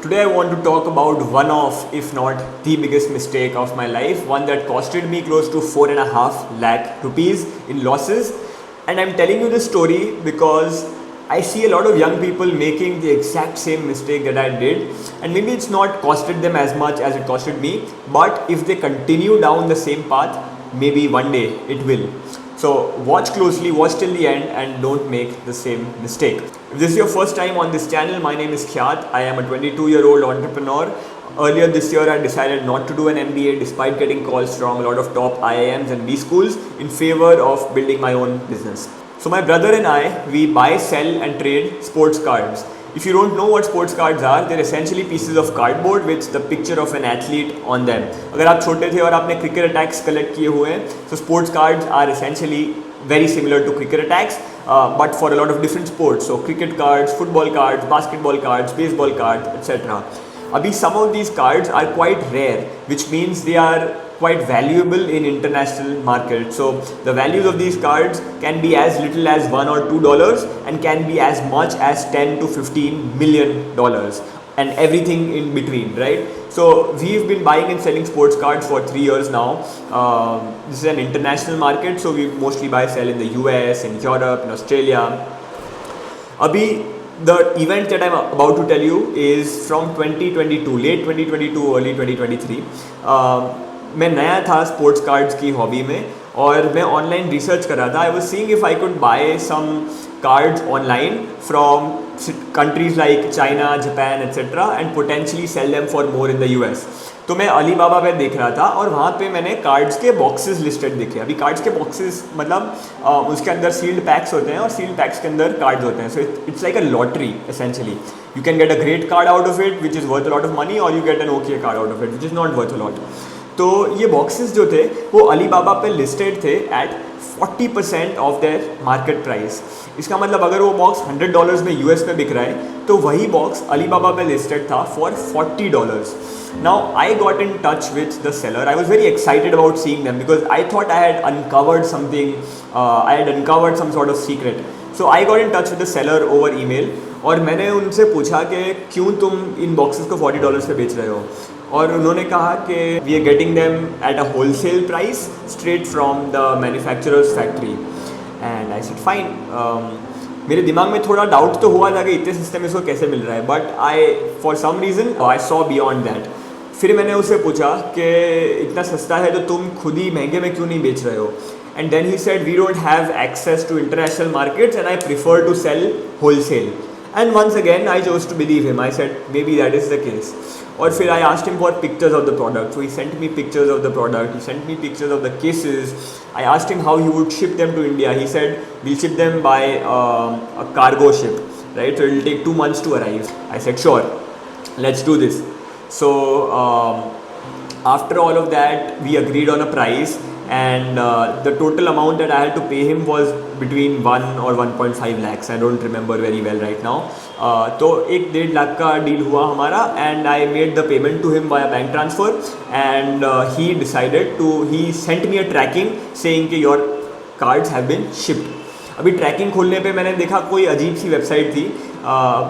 Today I want to talk about one of, if not the biggest mistake of my life, one that costed me close to 4.5 lakh rupees in losses. And I'm telling you this story because I see a lot of young people making the exact same mistake that I did, and maybe it's not costed them as much as it costed me, but if they continue down the same path, maybe one day it will. So watch closely, watch till the end, and don't make the same mistake. If this is your first time on this channel, my name is Khyatt. I am a 22-year-old entrepreneur. Earlier this year, I decided not to do an MBA despite getting calls from a lot of top IIMs and B schools in favor of building my own business. So my brother and I, we buy, sell and trade sports cards. If you don't know what sports cards are, they're essentially pieces of cardboard with the picture of an athlete on them. अगर आप छोटे थे और आपने cricket attacks collect किए हुए हैं, so sports cards are essentially very similar to cricket attacks, but for a lot of different sports. So cricket cards, football cards, basketball cards, baseball cards, etc. Abhi some of these cards are quite rare, which means they are quite valuable in international market. So the values of these cards can be as little as $1 or $2 and can be as much as 10 to 15 million dollars and everything in between, right? So we've been buying and selling sports cards for 3 years now. This is an international market, so we mostly buy sell in the US, in Europe, in Australia. Abhi the event that I'm about to tell you is from 2022, late 2022, early 2023. मैं नया था sports cards की hobby में और मैं online research कर रहा था. I was seeing if I could buy some cards online from countries like China, Japan etcetera and potentially sell them for more in the US. तो मैं अलीबाबा पे देख रहा था और वहाँ पे मैंने कार्ड्स के बॉक्सेस लिस्टेड देखे. अभी कार्ड्स के बॉक्सेस मतलब उसके अंदर सील्ड पैक्स होते हैं और सील्ड पैक्स के अंदर कार्ड्स होते हैं. So it's like a lottery essentially. You can get a great card out of it which is worth a lot of money, और you get an okay card out of it which is not worth a lot. तो ये boxes जो थे वो Alibaba पे listed थे at 40% off their market price. इसका मतलब अगर वो बॉक्स $100 में यूएस में बिक रहा है तो वही बॉक्स अलीबाबा पे लिस्टेड था for $40. Now I got in touch with the seller. I was very excited about seeing them because I thought I had uncovered something. I had uncovered some sort of secret. So I got in touch with the seller over email और मैंने उनसे पूछा कि क्यों तुम इन boxes को $40 पे बेच रहे हो. और उन्होंने कहा कि we are getting them at a wholesale price straight from the manufacturers factory. And I said fine. मेरे दिमाग में थोड़ा डाउट तो हुआ था कि इतने सस्ते में इसको कैसे मिल रहा है, but I for some reason I saw beyond that. फिर मैंने उससे पूछा कि इतना सस्ता है तो तुम खुद ही महंगे में क्यों नहीं बेच रहे हो. And then he said we don't have access to international markets and I prefer to sell wholesale. And once again I chose to believe him. I said maybe that is the case. और फिर I asked him for pictures of the product. So he sent me pictures of the product. He sent me pictures of the cases. I asked him how he would ship them to India. He said we'll ship them by a cargo ship, right? So it will take 2 months to arrive. I said sure, let's do this. So after all of that we agreed on a price. And the total amount that I had to pay him was between 1 or 1.5 lakhs. I don't remember very well right now. तो 1-1.5 लाख का deal हुआ हमारा. And I made the payment to him via bank transfer. And he sent me a tracking saying कि your cards have been shipped. अभी trekking खोलने पे मैंने देखा कोई अजीब सी वेबसाइट थी,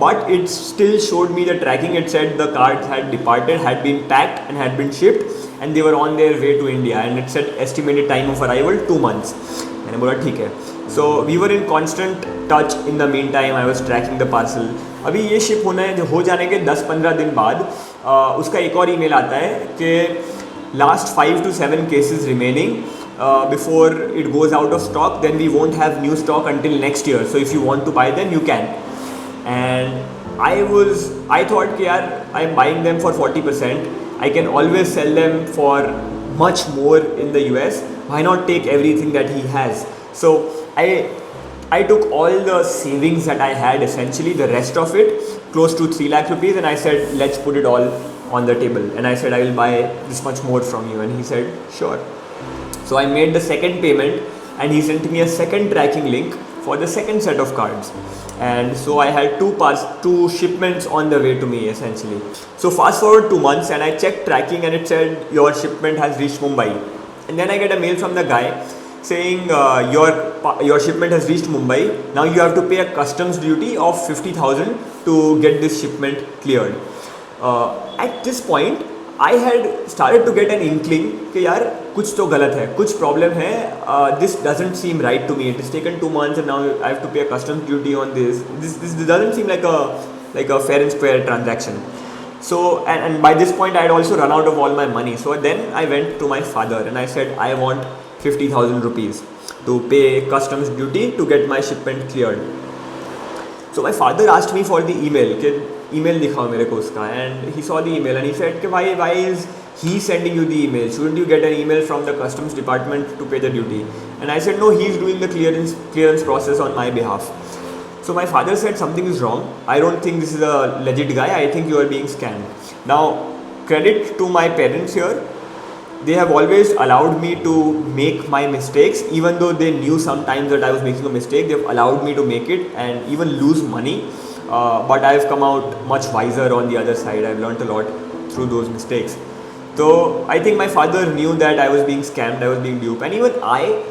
but it still showed me the tracking. It said the cards had departed, had been packed and had been shipped and they were on their way to India, and it said estimated time of arrival 2 months. मैंने बोला ठीक है. So we were in constant touch. In the meantime I was tracking the parcel. अभी ये ship हो जाने के 10-15 दिन बाद उसका एक और ईमेल आता है कि last 5 to 7 cases remaining. Before it goes out of stock, then we won't have new stock until next year. So if you want to buy them, you can. And I thought कि यार I'm buying them for 40%. I can always sell them for much more in the US. Why not take everything that he has? So I took all the savings that I had, essentially the rest of it, close to 3 lakh rupees, and I said let's put it all on the table. And I said I will buy this much more from you, and he said sure. So I made the second payment and he sent me a second tracking link for the second set of cards. And so I had two shipments on the way to me essentially. So fast forward 2 months and I checked tracking and it said your shipment has reached Mumbai. And then I get a mail from the guy saying your shipment has reached Mumbai. Now you have to pay a customs duty of 50,000 to get this shipment cleared. At this point I had started to get an inkling कि यार कुछ तो गलत है, कुछ problem है. This doesn't seem right to me. It has taken 2 months and now I have to pay a customs duty on this. This doesn't seem like a fair and square transaction. So and by this point I had also run out of all my money. So then I went to my father and I said I want 50,000 rupees to pay customs duty to get my shipment cleared. So my father asked me for the email कि email दिखाओ मेरे को उसका, and he saw the email and he said कि why is he sending you the email? Shouldn't you get an email from the customs department to pay the duty? And I said no, he's doing the clearance process on my behalf. So my father said something is wrong. I don't think this is a legit guy. I think you are being scammed. Now credit to my parents here. They have always allowed me to make my mistakes, even though they knew sometimes that I was making a mistake. They've allowed me to make it and even lose money. But I've come out much wiser on the other side. I've learned a lot through those mistakes. So I think my father knew that I was being scammed, I was being duped, and even I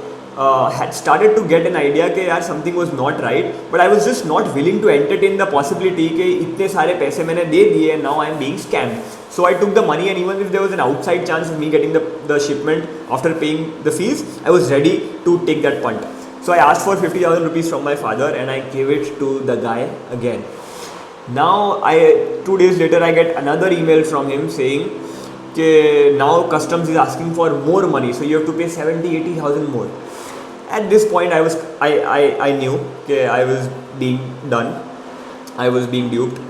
had started to get an idea कि यार something was not right, but I was just not willing to entertain the possibility कि इतने सारे पैसे मैंने दे दिए and now I am being scammed. So I took the money, and even if there was an outside chance of me getting the shipment after paying the fees, I was ready to take that punt. So I asked for 50,000 rupees from my father and I gave it to the guy again. Now 2 days later I get another email from him saying that now customs is asking for more money, so you have to pay 70,000-80,000 more. At this point I knew that I was being done, I was being duped.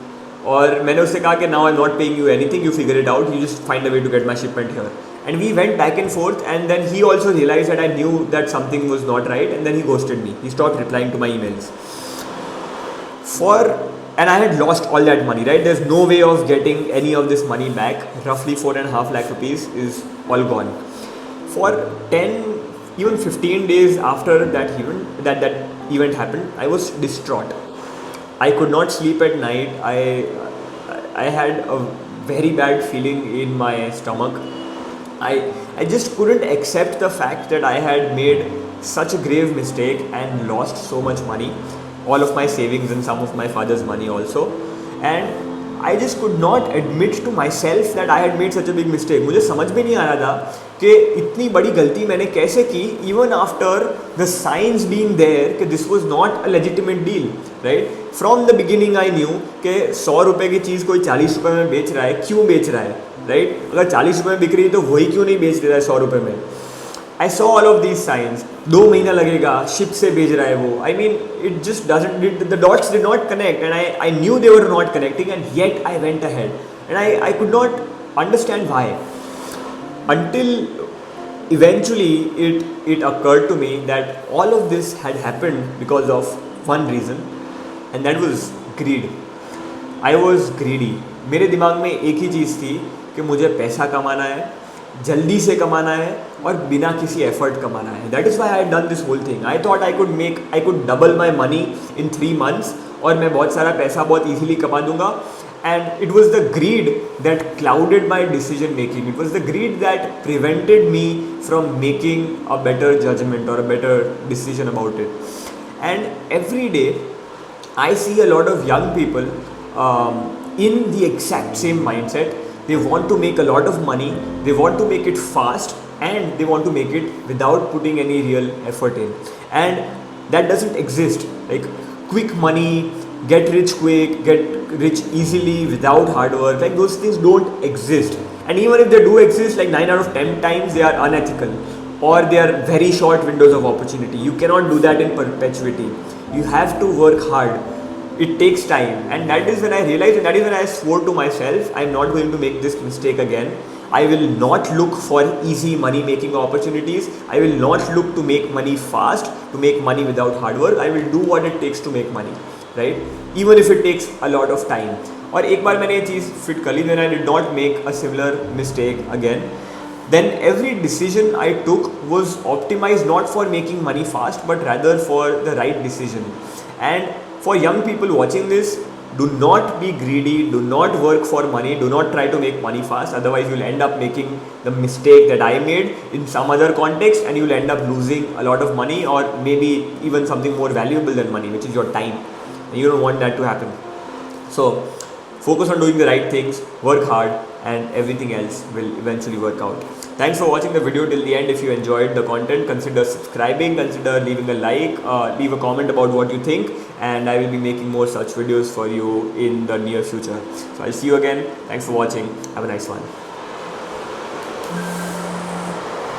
और मैंने उससे कहा कि now I'm not paying you anything, you figure it out, you just find a way to get my shipment here. And we went back and forth, and then he also realized that I knew that something was not right, and then he ghosted me. He stopped replying to my emails. And I had lost all that money, right? There's no way of getting any of this money back. Roughly 4.5 lakh rupees is all gone. For 10, even 15 days after that event happened, I was distraught. I could not sleep at night. I had a very bad feeling in my stomach. I just couldn't accept the fact that I had made such a grave mistake and lost so much money, all of my savings and some of my father's money also. And I just could not admit to myself that I had made such a big mistake. मुझे समझ में नहीं आ रहा था कि इतनी बड़ी गलती मैंने कैसे की, even after the signs being there कि this was not a legitimate deal, right? From the beginning I knew कि 100 रुपए की चीज़ कोई 40 रुपए में बेच रहा है, क्यों बेच रहा है, right? अगर 40 रुपए में बिक रही है तो वही क्यों नहीं बेच रहा है 100 रुपए में. I saw all of these signs. 2 महीना लगेगा, शिप से भेज रहा है वो. I mean, it just doesn't, the dots did not connect, and I knew they were not connecting, and yet I went ahead. And I could not understand why. Until eventually it occurred to me that all of this had happened because of one reason, and that was greed. I was greedy. मेरे दिमाग में एक ही चीज़ थी कि मुझे पैसा कमाना है, जल्दी से कमाना है और बिना किसी एफर्ट कमाना है. That is why I had done this whole thing. I thought I could double my money in 3 months और मैं बहुत सारा पैसा बहुत easily कमा दूंगा. And it was the greed that clouded my decision making. It was the greed that prevented me from making a better judgment or a better decision about it. And every day I see a lot of young people in the exact same mindset. They want to make a lot of money, they want to make it fast, and they want to make it without putting any real effort in. And that doesn't exist. Like quick money, get rich quick, get rich easily without hard work, like those things don't exist. And even if they do exist, like 9 out of 10 times they are unethical, or they are very short windows of opportunity. You cannot do that in perpetuity. You have to work hard. It takes time, and that is when I realized, and that is when I swore to myself, I am not going to make this mistake again. I will not look for easy money making opportunities. I will not look to make money fast, to make money without hard work. I will do what it takes to make money, right? Even if it takes a lot of time. और एक बार मैंने ये चीज़ fit कर ली, then I did not make a similar mistake again. Then every decision I took was optimized not for making money fast, but rather for the right decision. And for young people watching this, do not be greedy, do not work for money, do not try to make money fast, otherwise you will end up making the mistake that I made in some other context, and you will end up losing a lot of money, or maybe even something more valuable than money, which is your time, and you don't want that to happen. So focus on doing the right things, work hard, and everything else will eventually work out. Thanks for watching the video till the end. If you enjoyed the content, consider subscribing, consider leaving a like, leave a comment about what you think, and I will be making more such videos for you in the near future. So I'll see you again. Thanks for watching. Have a nice one.